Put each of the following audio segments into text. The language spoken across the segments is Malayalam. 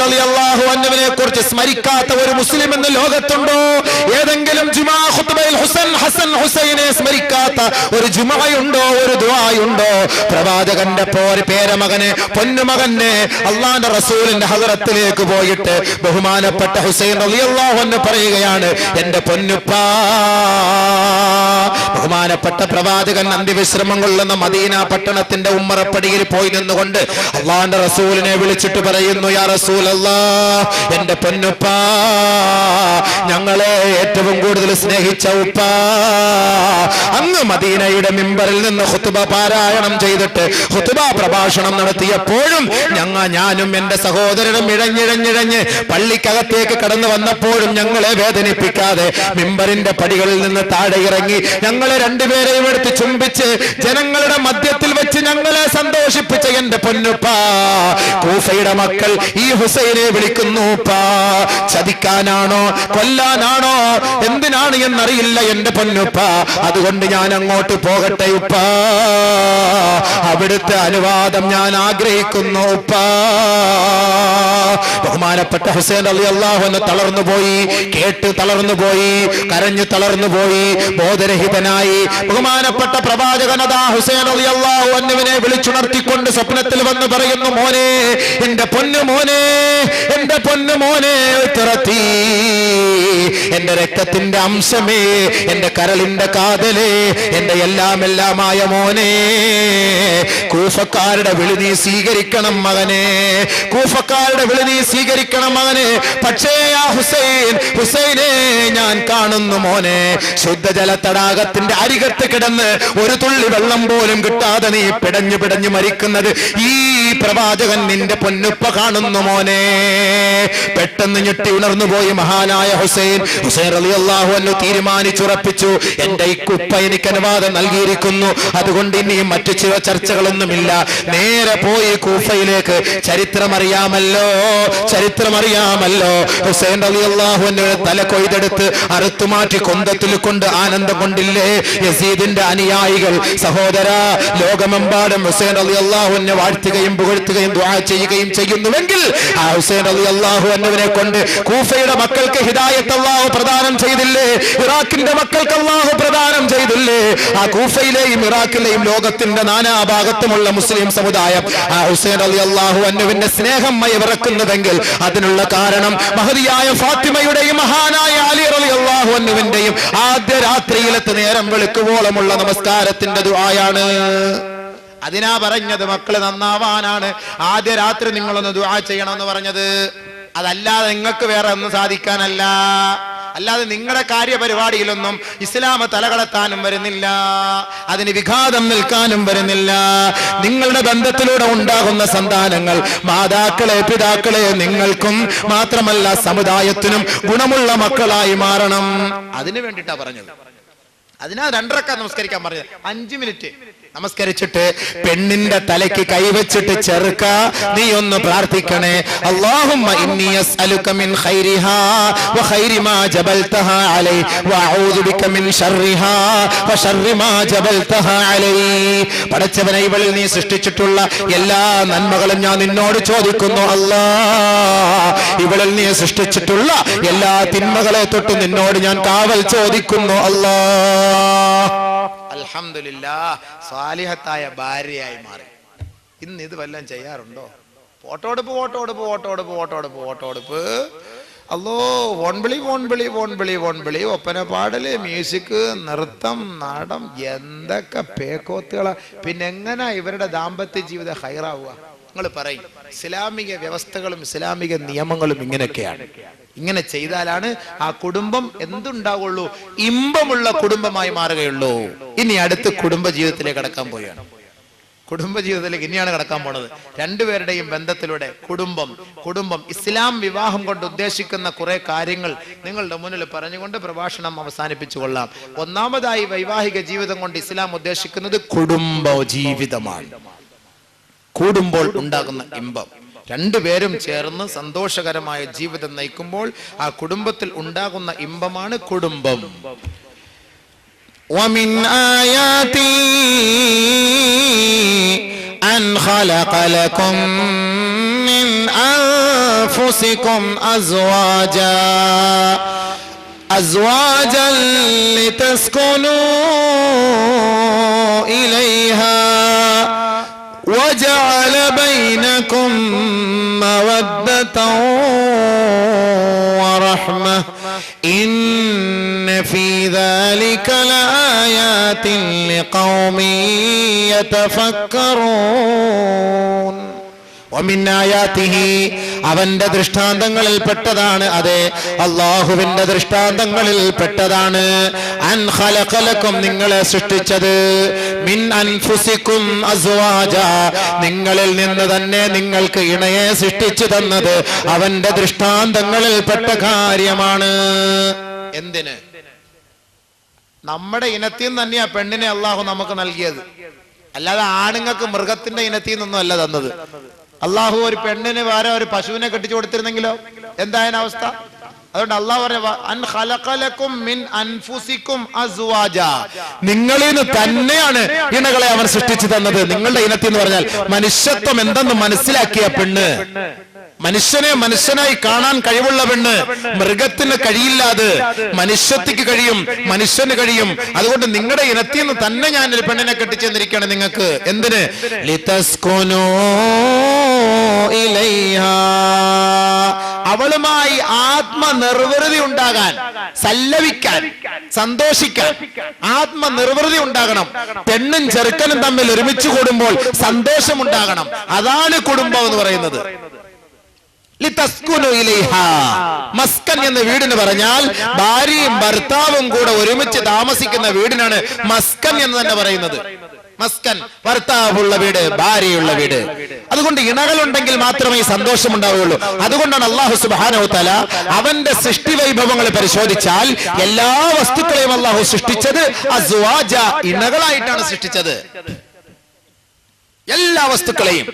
റളിയല്ലാഹു അൻഹുവിനെ കുറിച്ച് സ്മരിക്കാത്ത ഒരു മുസ്ലിം എന്ന ലോകത്തുണ്ടോ? ഏതെങ്കിലും ജുമാ ഖുത്ബയിൽ ഹസൻ ഹുസൈനെ സ്മരിക്കാത്ത ഒരു ജുമഅയുണ്ടോ, ഒരു ദുആയുണ്ടോ? പ്രവാചകന്റെ പേരമകനെ പൊന്നുമകനെ അല്ലാഹുവിന്റെ റസൂലിന്റെ ഹദറത്തിലേക്ക് പോയിട്ട് ബഹുമാനപ്പെട്ട ഹുസൈൻ റളിയല്ലാഹു അൻഹു പറയുകയാണ്, എന്റെ പൊന്നുപ്പാ. ബഹുമാനപ്പെട്ട പ്രവാചകൻ അന്ത്യവിശ്രമം കൊള്ളുന്ന മദീന പട്ടണത്തിന്റെ ഉമ്മറപ്പടിയിൽ പോയി നിന്നുകൊണ്ട് അല്ലാഹുവിന്റെ റസൂലിനെ വിളിച്ചിട്ട് പറയുന്നു, യാ റസൂലല്ലാഹ്, എന്റെ പൊന്നുപ്പാ, ഞങ്ങളെ ഏറ്റവും കൂടുതൽ സ്നേഹിച്ച ഉപ്പാ, അങ്ങ് മദീനയുടെ മിമ്പറിൽ നിന്ന് ഖുത്ബ പാരായണം ചെയ്തിട്ട് ഖുത്ബ പ്രഭാഷണം നടത്തിയപ്പോഴും ഞാനും എന്റെ സഹോദരനും ഇഴഞ്ഞിഴഞ്ഞിഴഞ്ഞ് പള്ളിക്കകത്തേക്ക് കടന്നു വന്നപ്പോഴും ഞങ്ങളെ വേദനിപ്പിക്കാതെ മിമ്പറിന്റെ പടികളിൽ നിന്ന് താഴെ ഇറങ്ങി ഞങ്ങളെ രണ്ടുപേരെയും എടുത്ത് ചുംബിച്ച് ജനങ്ങളുടെ മധ്യത്തിൽ വെച്ച് ഞങ്ങളെ സന്തോഷിപ്പിച്ച എന്റെ പൊന്നുപ്പാ, കൂഫയുടെ മക്കൾ ഈ ഹുസൈനെ വിളിക്കുന്നു ഉപ്പാ. ചതിക്കാനാണോ കൊല്ലാനാണോ എന്തിനാണ് എന്നറിയില്ല എന്റെ പൊന്നുപ്പാ, അതുകൊണ്ട് ഞാൻ അങ്ങോട്ട് പോകട്ടെ ഉപ്പാ, അവിടുത്തെ അനുവാദം ഞാൻ ആഗ്രഹിക്കുന്നു ഉപ്പാ. ബഹുമാനപ്പെട്ട ഹുസൈൻ റളിയല്ലാഹു അൻഹു തളർന്നുപോയി, കേട്ട് തളർന്നുപോയി, കരഞ്ഞു തളർന്നുപോയി, ബോധരഹിതനായി. ബഹുമാനപ്പെട്ട പ്രവാചകനദാ ഹുസൈൻ റളിയല്ലാഹു അൻഹുവിനെ വിളിച്ചുണർത്തിക്കൊണ്ട് സ്വപ്നത്തിൽ വന്ന് പറയുന്നു, മോനെ, എന്റെ പൊന്നു മോനെ, എന്റെ പൊന്നു മോനെ, തുറത്തി എന്റെ രക്തത്തിന്റെ അംശമേ, എന്റെ കരളിന്റെ കാതലേ, എന്റെ എല്ലാമായ മോനെ, കൂഫക്കാരുടെ വിളി നീ സ്വീകരിക്കണം മകനെ, കൂഫക്കാരുടെ വിളി നീ സ്വീകരിക്കണം മകനെ. പക്ഷേ ആ ഹുസൈനെ ഞാൻ കാണുന്നു മോനെ, ശുദ്ധജല തടാകത്തിന്റെ അരികത്ത് കിടന്ന് ഒരു തുള്ളി വെള്ളം പോലും കിട്ടാതെ നീ പിടഞ്ഞു മരിക്കുന്നത് ഈ പ്രവാചകൻ നിന്റെ പൊന്നുപ്പ കാണുന്നു മോനെ. പെട്ടെന്ന് ഞെട്ടി ഉണർന്നു പോയി മഹാനായ ഹുസൈൻ റളിയല്ലാഹു അൻഹു തീരുമാനിച്ചുറപ്പിച്ചു, എന്റെ ഈ കുപ്പ എനിക്ക് അനുവാദം നൽകിയിരിക്കുന്നു, അതുകൊണ്ട് ഇനിയും മറ്റു ചില ചർച്ചകളൊന്നുമില്ല. നേരെ പോയി കൂഫയിലേക്ക്. ചരിത്രമറിയാമല്ലോ. ഹുസൈൻ റളിയല്ലാഹു അൻഹു തല കൊയ്തെടുത്ത് അറുത്തുമാറ്റി കൊന്തത്തിൽ കൊണ്ട് ആനന്ദം കൊണ്ടില്ലേ യസീദിന്റെ അനുയായികൾ. സഹോദരാ, ലോകമെമ്പാടും ഹുസൈൻ റളിയല്ലാഹു അൻഹു വാഴ്ത്തുകയും പുകഴ്ത്തുകയും ദുആ ചെയ്യുകയും ചെയ്യുന്നുവെങ്കിൽ ആ ഹുസൈൻ റളിയല്ലാഹു അൻഹുവിനെ കൊണ്ട് കൂഫയുടെ മക്കൾക്ക് ഹിദായത്ത് അല്ലാഹു പ്രദാനം ചെയ്തില്ലേ? ഇറാഖിന്റെ മക്കൾക്ക് അല്ലാഹു പ്രദാനം ചെയ്തില്ലേ? ആ കൂഫയിലെയും ഇറാഖിലെയും ലോകത്തിന്റെ നാനാഭാഗത്തുമുള്ള മുസ്ലിം സമുദായം ആ ഹുസൈൻ റളിയല്ലാഹു അൻഹുവിന്റെ സ്നേഹം മയവിറക്കുന്നുവെങ്കിൽ അതിനുള്ള കാരണം മഹദിയായ ഫാത്തിമയുടെയും മഹാനായ അലി റളിയല്ലാഹു അൻഹുവിന്റെയും ആദ്യ രാത്രിയിലത്തെ നേരം വെളുക്കുവോളമുള്ള നമസ്കാരത്തിന്റെ ദുആയാണ്. അതിനാ പറഞ്ഞത് മക്കള് നന്നാവാനാണ് ആദ്യ രാത്രി നിങ്ങളൊന്ന് ദുആ ചെയ്യണമെന്ന് പറഞ്ഞത്. അതല്ലാതെ നിങ്ങൾക്ക് വേറെ ഒന്നും സാധിക്കാനല്ല. അല്ലാതെ നിങ്ങളുടെ കാര്യപരിപാടിയിലൊന്നും ഇസ്ലാം തലകടത്താനും വരുന്നില്ല, അതിന് വിഘാതം നിൽക്കാനും വരുന്നില്ല. നിങ്ങളുടെ ബന്ധത്തിലൂടെ ഉണ്ടാകുന്ന സന്താനങ്ങൾ, മാതാക്കളെ, പിതാക്കളെ നിങ്ങൾക്കും മാത്രമല്ല സമുദായത്തിനും ഗുണമുള്ള മക്കളായി മാറണം. അതിനു വേണ്ടിയിട്ടാ പറഞ്ഞത്. അതിനാ 2 റക്അത്ത് നമസ്കരിക്കാൻ പറഞ്ഞത്. 5 മിനിറ്റ് നമസ്കരിച്ചിട്ട് പെണ്ണിന്റെ തലയ്ക്ക് കൈവച്ചിട്ട് ചെറുക്ക നീ ഒന്ന് പ്രാർത്ഥിക്കണേ, അല്ലാഹുമ്മ ഇന്നി അസ്അലുക മിൻ ഖൈരിഹാ വ ഖൈരി മാ ജബൽതഹാ അലൈ വ അഊദു ബിക മിൻ ശർരിഹാ വ ശർരി മാ ജബൽതഹാ അലൈ. പടച്ചവനെ, ഇവളിൽ നീ സൃഷ്ടിച്ചിട്ടുള്ള എല്ലാ നന്മകളും ഞാൻ നിന്നോട് ചോദിക്കുന്നു അല്ലാഹ്. ഇവളിൽ നീ സൃഷ്ടിച്ചിട്ടുള്ള എല്ലാ തിന്മകളെ തൊട്ട് നിന്നോട് ഞാൻ കാവൽ ചോദിക്കുന്നു അല്ലാഹ്. അൽഹംദുലില്ലാഹ്, സാലിഹത്തായ ഭാര്യയായി മാറി. ഇന്ന് ഇത് വല്ലതും ചെയ്യാറുണ്ടോ? ഫോട്ടോടുപ്പ് അല്ലോ, വോൺവിളി, ഒപ്പന പാടല്, മ്യൂസിക്, നൃത്തം, നാടം, എന്തൊക്കെ പേക്കോത്തുകളാ. പിന്നെ എങ്ങനെ ഇവരുടെ ദാമ്പത്യ ജീവിതം ഹൈറാവുക? നിങ്ങൾ പറയും. ഇസ്ലാമിക വ്യവസ്ഥകളും ഇസ്ലാമിക നിയമങ്ങളും ഇങ്ങനെയൊക്കെയാണ്. ഇങ്ങനെ ചെയ്താലാണ് ആ കുടുംബം എന്തുണ്ടാവുള്ളൂ, ഇമ്പമുള്ള കുടുംബമായി മാറുകയുള്ളൂ. ഇനി അടുത്ത് കുടുംബ ജീവിതത്തിലേക്ക് കടക്കാൻ പോവുകയാണ്. കുടുംബജീവിതത്തിലേക്ക് ഇനിയാണ് കടക്കാൻ പോണത്. രണ്ടുപേരുടെയും ബന്ധത്തിലൂടെ കുടുംബം ഇസ്ലാം വിവാഹം കൊണ്ട് ഉദ്ദേശിക്കുന്ന കുറെ കാര്യങ്ങൾ നിങ്ങളുടെ മുന്നിൽ പറഞ്ഞുകൊണ്ട് പ്രഭാഷണം അവസാനിപ്പിച്ചു കൊള്ളാം. ഒന്നാമതായി, വൈവാഹിക ജീവിതം കൊണ്ട് ഇസ്ലാം ഉദ്ദേശിക്കുന്നത് കുടുംബ ജീവിതമാണ്. കൂടുമ്പോൾ ഉണ്ടാകുന്ന ഇമ്പം, രണ്ടുപേരും ചേർന്ന് സന്തോഷകരമായ ജീവിതം നയിക്കുമ്പോൾ ആ കുടുംബത്തിൽ ഉണ്ടാകുന്ന ഇമ്പമാണ് കുടുംബം. ومن آياته أن خلق لكم من أنفسكم أزواجا لتسكنوا إليها وجعل بينكم مودة ورحمة إن في ذلك لآيات لقوم يتفكرون ومن آياته അവന്റെ ദൃഷ്ടാന്തങ്ങളിൽ പെട്ടതാണ്. അതെ, അല്ലാഹുവിന്റെ ദൃഷ്ടാന്തങ്ങളിൽ പെട്ടതാണ്. അൻ ഖലഖലക്കും, നിങ്ങളെ സൃഷ്ടിച്ചത്. മിൻ അൻഫുസിക്കും അസ്വാജ, നിങ്ങളിൽ നിന്ന് തന്നെ നിങ്ങൾക്ക് ഇണയെ സൃഷ്ടിച്ചു തന്നത് അവന്റെ ദൃഷ്ടാന്തങ്ങളിൽ പെട്ട കാര്യമാണ്. എന്തിന്? നമ്മുടെ ഇനത്തിൽ നിന്ന് തന്നെയാ പെണ്ണിനെ അള്ളാഹു നമുക്ക് നൽകിയത്. അല്ലാതെ ആണുങ്ങൾക്ക് മൃഗത്തിന്റെ ഇനത്തിൽ നിന്നൊന്നും അല്ല തന്നത്. അള്ളാഹു ഒരു പെണ്ണിന് വേറെ ഒരു പശുവിനെ കെട്ടിച്ചു കൊടുത്തിരുന്നെങ്കിലോ എന്തായതിന അവസ്ഥ? അതുകൊണ്ട് അള്ളാഹു പറഞ്ഞു അൻ ഖലഖലകും മിൻ അൻഫുസിക്കും അസ്വാജ, നിങ്ങളിൽ നിന്ന് തന്നെയാണ് ഇണകളെ അവൻ സൃഷ്ടിച്ചു തന്നത്. നിങ്ങളുടെ ഇനത്തിൽ എന്ന് പറഞ്ഞാൽ മനുഷ്യത്വം എന്തെന്ന് മനസ്സിലാക്കിയ പെണ്ണ്, മനുഷ്യനെ മനുഷ്യനായി കാണാൻ കഴിവുള്ള പെണ്ണ്. മൃഗത്തിന് കഴിയില്ലാതെ മനുഷ്യത്തിക്ക് കഴിയും, മനുഷ്യന് കഴിയും. അതുകൊണ്ട് നിങ്ങളുടെ ഇനത്തിൽ നിന്ന് തന്നെ ഞാൻ ഒരു പെണ്ണിനെ കെട്ടിച്ചെന്നിരിക്കുകയാണ് നിങ്ങൾക്ക്. എന്തിന്? ലിതസ്കുനൂ ഇലൈഹാ, അവളുമായി ആത്മനിർവൃതി ഉണ്ടാകാൻ, സല്ലപിക്കാൻ, സന്തോഷിക്കാൻ ആത്മനിർവൃതി ഉണ്ടാകണം. പെണ്ണും ചെറുക്കനും തമ്മിൽ ഒരുമിച്ച് കൂടുമ്പോൾ സന്തോഷമുണ്ടാകണം. അതാണ് കുടുംബം എന്ന് പറയുന്നത്. മസ്കൻ എന്ന വീടിന് പറഞ്ഞാൽ ഭാര്യയും ഭർത്താവും കൂടെ ഒരുമിച്ച് താമസിക്കുന്ന വീടിനാണ് മസ്കൻ എന്ന് തന്നെ പറയുന്നത്. മസ്കൻ, ഭർത്താവുള്ള വീട്, ഭാര്യയുള്ള വീട്. അതുകൊണ്ട് ഇണകളുണ്ടെങ്കിൽ മാത്രമേ ഈ സന്തോഷം ഉണ്ടാവുകയുള്ളൂ. അതുകൊണ്ടാണ് അല്ലാഹു സുബ്ഹാനഹു വ തആല അവന്റെ സൃഷ്ടി വൈഭവങ്ങൾ പരിശോധിച്ചാൽ എല്ലാ വസ്തുക്കളെയും അല്ലാഹു സൃഷ്ടിച്ചത് അസ്വാജ, ഇണകളായിട്ടാണ് സൃഷ്ടിച്ചത്. എല്ലാ വസ്തുക്കളെയും.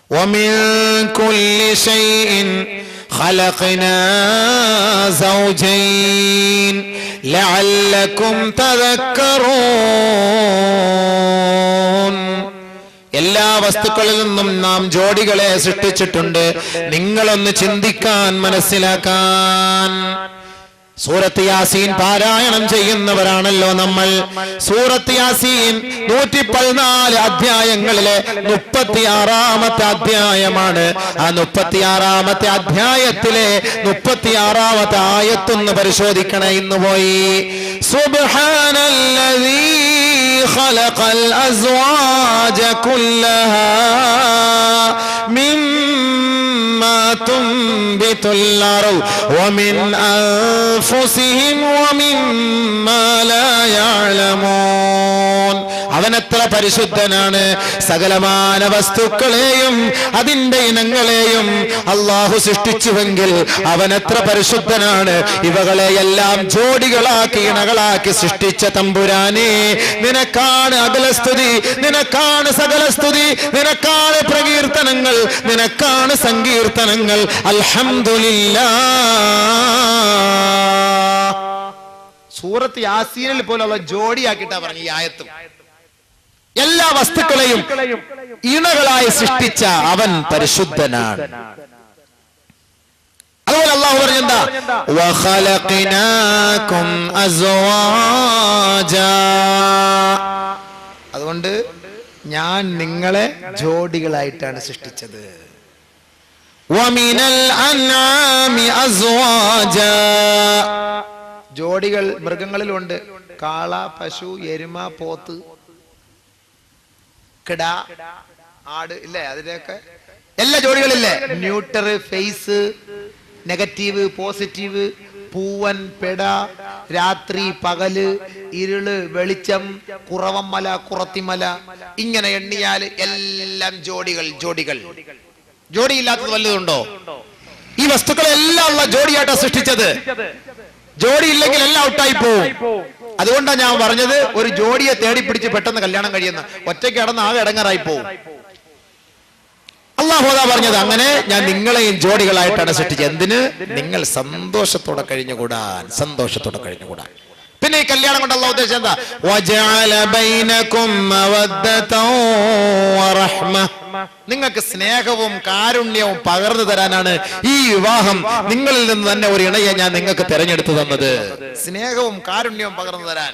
ومن كل شيء خلقنا زوجين لعلكم تذكرون, എല്ലാ വസ്തുക്കളിൽ നിന്നും നാം ജോഡികളെ സൃഷ്ടിച്ചിട്ടുണ്ട്, നിങ്ങളൊന്ന് ചിന്തിക്കാൻ, മനസ്സിലാക്കാൻ. സൂറത്ത് യാസീൻ പാരായണം ചെയ്യുന്നവരാണല്ലോ നമ്മൾ. സൂറത്ത് യാസീൻ 114 അധ്യായങ്ങളിലെ 36-ാമത്തെ അധ്യായമാണ്. ആ 36-ാമത്തെ അധ്യായത്തിലെ 36-ാമത്തെ ആയത്തൊന്ന് പരിശോധിക്കണേ. ഇന്ന് പോയി സുബ്ഹാനല്ലദീ ഖലഖൽ അസ്വാജ കുല്ലഹാ മിമ്മാ തുൻബിതുൽ അർദ് വമിൻ അൻഫുസിഹിം വമിമ്മാ ലാ യഅലമൂൻ. അവനെത്ര പരിശുദ്ധനാണ്. സകലമാന വസ്തുക്കളെയും അതിന്റെ ഇനങ്ങളെയും അള്ളാഹു സൃഷ്ടിച്ചുവെങ്കിൽ അവനെത്ര പരിശുദ്ധനാണ്. ഇവകളെയെല്ലാം ജോഡികളാക്കി, ഇണകളാക്കി സൃഷ്ടിച്ച തമ്പുരാനെ, നിനക്കാണ് അഖിലസ്തുതി, നിനക്കാണ് സകലസ്തുതി, നിനക്കാണ് പ്രകീർത്തനങ്ങൾ, നിനക്കാണ് സങ്കീർത്തനങ്ങൾ. അൽഹംദുലില്ലാഹ്. സൂറത്ത് യാസീനിൽ പോലുള്ള ജോഡിയാക്കിട്ടാ പറഞ്ഞു ഈ ആയത്തും. എല്ലാ വസ്തുക്കളെയും ഇണകളായി സൃഷ്ടിച്ച അവൻ പരിശുദ്ധനാണ്. അതുപോലെ അല്ലാഹു പറഞ്ഞെന്താ? വഖലഖനാകും അസ്വാജാ, അതുകൊണ്ട് ഞാൻ നിങ്ങളെ ജോഡികളായിട്ടാണ് സൃഷ്ടിച്ചത്. വമിനൽ അൻആമി അസ്വാജാ, ജോഡികൾ മൃഗങ്ങളിലുണ്ട്. കാള, പശു, എരുമ, പോത്ത്, കിട, ആട് ഇല്ലേ? അതിലൊക്കെ എല്ലാ ജോഡികളില്ലേ? ന്യൂട്ടർ, ഫേസ്, നെഗറ്റീവ്, പോസിറ്റീവ്, പൂവൻ, പെട, രാത്രി, പകല്, ഇരുള്, വെളിച്ചം, കുറവമ്മല, കുറത്തിമല, ഇങ്ങനെ എണ്ണിയാൽ എല്ലാം ജോഡികൾ. ജോഡികൾ, ജോഡിയില്ലാത്തത് വല്ലതുണ്ടോ? ഈ വസ്തുക്കളെല്ലാം ഉള്ള ജോഡിയായിട്ടാണ് സൃഷ്ടിച്ചത്. ജോഡി ഇല്ലെങ്കിൽ എല്ലാം ഔട്ടായി പോവും. അതുകൊണ്ടാണ് ഞാൻ പറഞ്ഞത് ഒരു ജോഡിയെ തേടി പിടിച്ച് പെട്ടെന്ന് കല്യാണം കഴിയുന്ന, ഒറ്റയ്ക്ക് കിടന്ന് ആകെ ഇടങ്ങാറായി പോവും. അല്ലാഹു പറഞ്ഞത് അങ്ങനെ ഞാൻ നിങ്ങളെയും ജോഡികളായിട്ടാണ് സൃഷ്ടിച്ചത്. എന്തിന്? നിങ്ങൾ സന്തോഷത്തോടെ കഴിഞ്ഞുകൂടാൻ, സന്തോഷത്തോടെ കഴിഞ്ഞുകൂടാൻ. പിന്നെ ഈ കല്യാണം കൊണ്ട് അല്ലാഹു ഉദ്ദേശിച്ചത് എന്താ? വജഅല ബൈനകും മവദ്ദതൻ വറഹ്മ, നിങ്ങൾക്ക് സ്നേഹവും കാരുണ്യവും പകർന്നു തരാനാണ് ഈ വിവാഹം. നിങ്ങളിൽ നിന്ന് തന്നെ ഒരു ഇണയെ ഞാൻ നിങ്ങൾക്ക് തെരഞ്ഞെടുത്തു തന്നത്, സ്നേഹവും കാരുണ്യവും പകർന്നു തരാൻ.